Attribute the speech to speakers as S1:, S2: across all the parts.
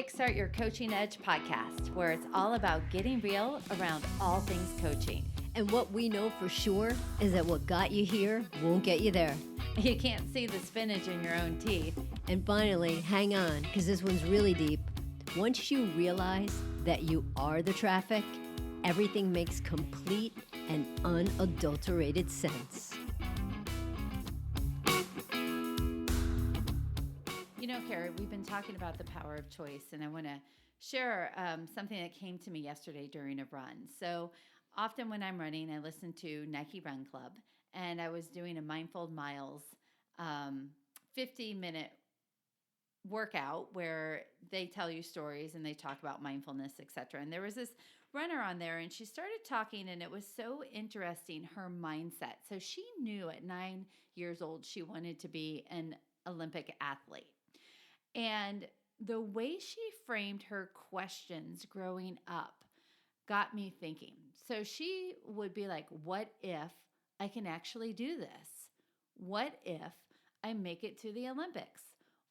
S1: Kickstart Your Coaching Edge podcast, where it's all about getting real around all things coaching.
S2: And what we know for sure is that what got you here won't get you there.
S1: You can't see the spinach in your own teeth.
S2: And finally, hang on, because this one's really deep. Once you realize that you are the traffic, everything makes complete and unadulterated sense.
S1: You know, Carrie, we've been talking about the power of choice, and I want to share something that came to me yesterday during a run. So often when I'm running, I listen to Nike Run Club, and I was doing a Mindful Miles 50-minute workout where they tell you stories and they talk about mindfulness, etc. And there was this runner on there, and she started talking, and it was so interesting, her mindset. So she knew at 9 years old she wanted to be an Olympic athlete. And the way she framed her questions growing up got me thinking. So she would be like, what if I can actually do this? What if I make it to the Olympics?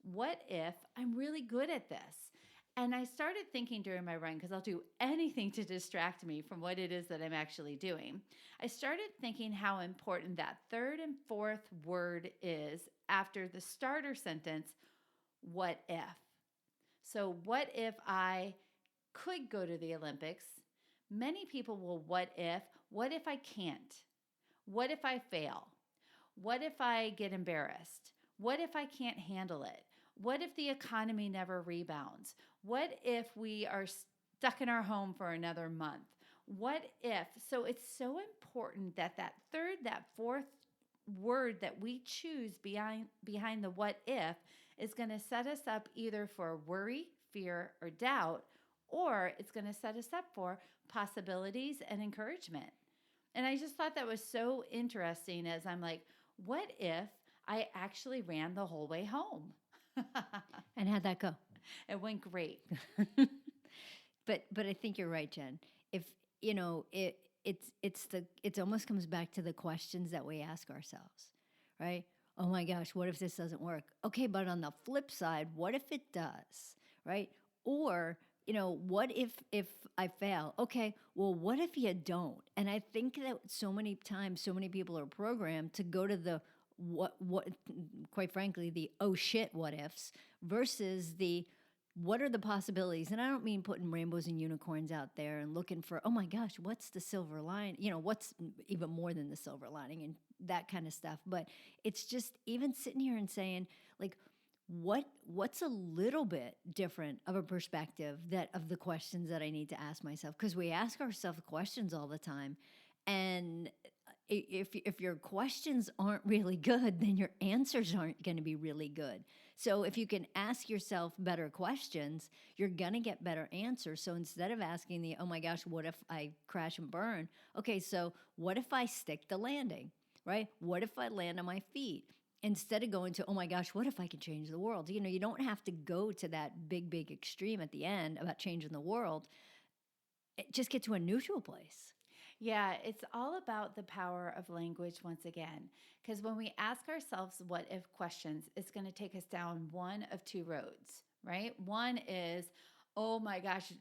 S1: What if I'm really good at this? And I started thinking during my run, because I'll do anything to distract me from what it is that I'm actually doing. I started thinking how important that third and fourth word is after the starter sentence, what if? So what if I could go to the Olympics? Many people will what if I can't? What if I fail? What if I get embarrassed? What if I can't handle it? What if the economy never rebounds? What if we are stuck in our home for another month? What if? So it's so important that that fourth word that we choose behind the what if is going to set us up either for worry, fear, or doubt, or it's going to set us up for possibilities and encouragement. And I just thought that was so interesting as I'm like, what if I actually ran the whole way home?
S2: And how'd that go?
S1: It went great.
S2: But I think you're right, Jen. If you know it almost comes back to the questions that we ask ourselves, right? Oh my gosh, what if this doesn't work? Okay, but on the flip side, what if it does, right? Or what if I fail? Okay, well, what if you don't? And I think that so many times, so many people are programmed to go to the what quite frankly, the oh shit what ifs versus the what are the possibilities. And I don't mean putting rainbows and unicorns out there and looking for, oh my gosh, what's the silver lining? What's even more than the silver lining and that kind of stuff. But it's just even sitting here and saying, like, what's a little bit different of a perspective of the questions that I need to ask myself? Because we ask ourselves questions all the time. And if your questions aren't really good, then your answers aren't going to be really good. So if you can ask yourself better questions, you're going to get better answers. So instead of asking the, oh my gosh, what if I crash and burn? Okay, so what if I stick the landing, right? What if I land on my feet? Instead of going to, oh my gosh, what if I can change the world? You don't have to go to that big extreme at the end about changing the world. Just get to a neutral place.
S1: Yeah, it's all about the power of language once again. Because when we ask ourselves what if questions, it's going to take us down one of two roads, right? One is, oh my gosh,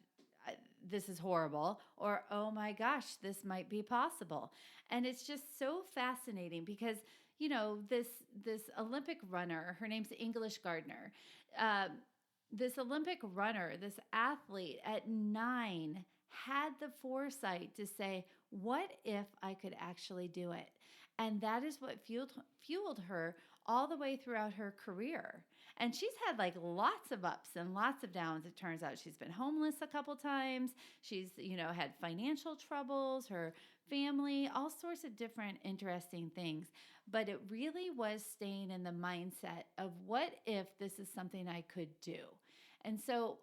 S1: this is horrible, or oh my gosh, this might be possible. And it's just so fascinating because this Olympic runner, her name's English Gardner. This Olympic runner, this athlete at 9 had the foresight to say, what if I could actually do it? And that is what fueled her all the way throughout her career. And she's had like lots of ups and lots of downs. It turns out she's been homeless a couple times. She's, had financial troubles, her family, all sorts of different interesting things. But it really was staying in the mindset of what if this is something I could do? And so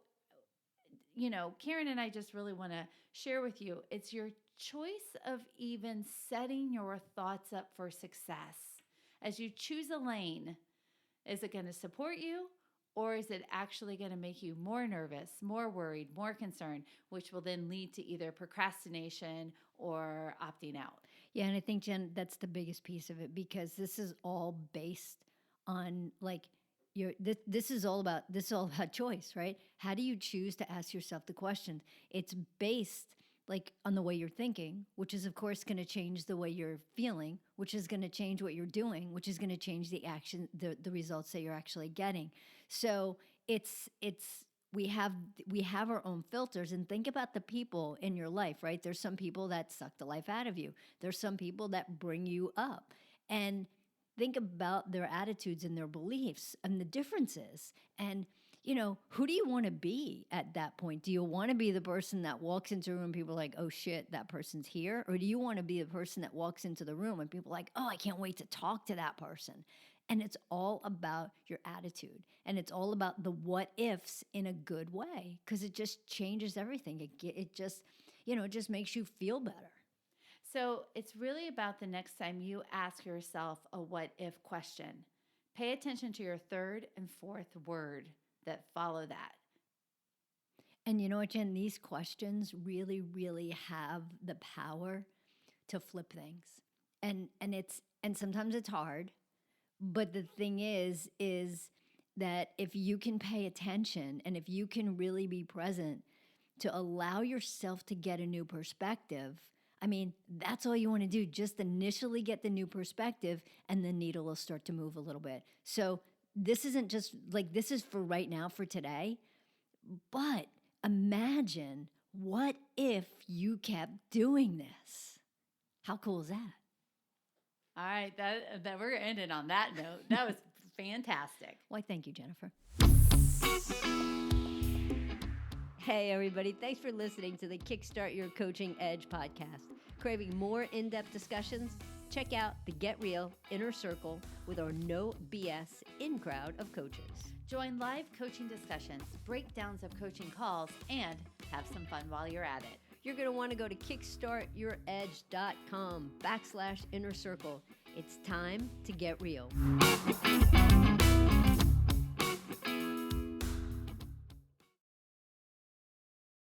S1: Karen and I just really want to share with you, it's your choice of even setting your thoughts up for success. As you choose a lane, is it going to support you, or is it actually going to make you more nervous, more worried, more concerned, which will then lead to either procrastination or opting out?
S2: Yeah, and I think, Jen, that's the biggest piece of it, because this is all based on, like, this is all about choice, right? How do you choose to ask yourself the questions? It's based like on the way you're thinking, which is of course going to change the way you're feeling, which is going to change what you're doing, which is going to change the action, the results that you're actually getting. So it's we have our own filters, and think about the people in your life, right? There's some people that suck the life out of you. There's some people that bring you up. And think about their attitudes and their beliefs and the differences. And, who do you want to be at that point? Do you want to be the person that walks into a room and people are like, oh shit, that person's here? Or do you want to be the person that walks into the room and people are like, oh, I can't wait to talk to that person? And it's all about your attitude. And it's all about the what ifs in a good way, because it just changes everything. It just, it just makes you feel better.
S1: So it's really about the next time you ask yourself a what if question. Pay attention to your third and fourth word that follow that.
S2: And you know what, Jen? These questions really, really have the power to flip things. And sometimes it's hard, but the thing is that if you can pay attention and if you can really be present to allow yourself to get a new perspective, I mean, that's all you want to do. Just initially get the new perspective and the needle will start to move a little bit. So this isn't just like, this is for right now, for today, but imagine what if you kept doing this? How cool is that?
S1: All right, that we're ending on that note. That was fantastic.
S2: Why, thank you, Jennifer. Hey, everybody. Thanks for listening to the Kickstart Your Coaching Edge podcast. Craving more in-depth discussions? Check out the Get Real Inner Circle with our no BS in-crowd of coaches.
S1: Join live coaching discussions, breakdowns of coaching calls, and have some fun while you're at it.
S2: You're going to want to go to kickstartyyouredge.com/inner circle. It's time to get real.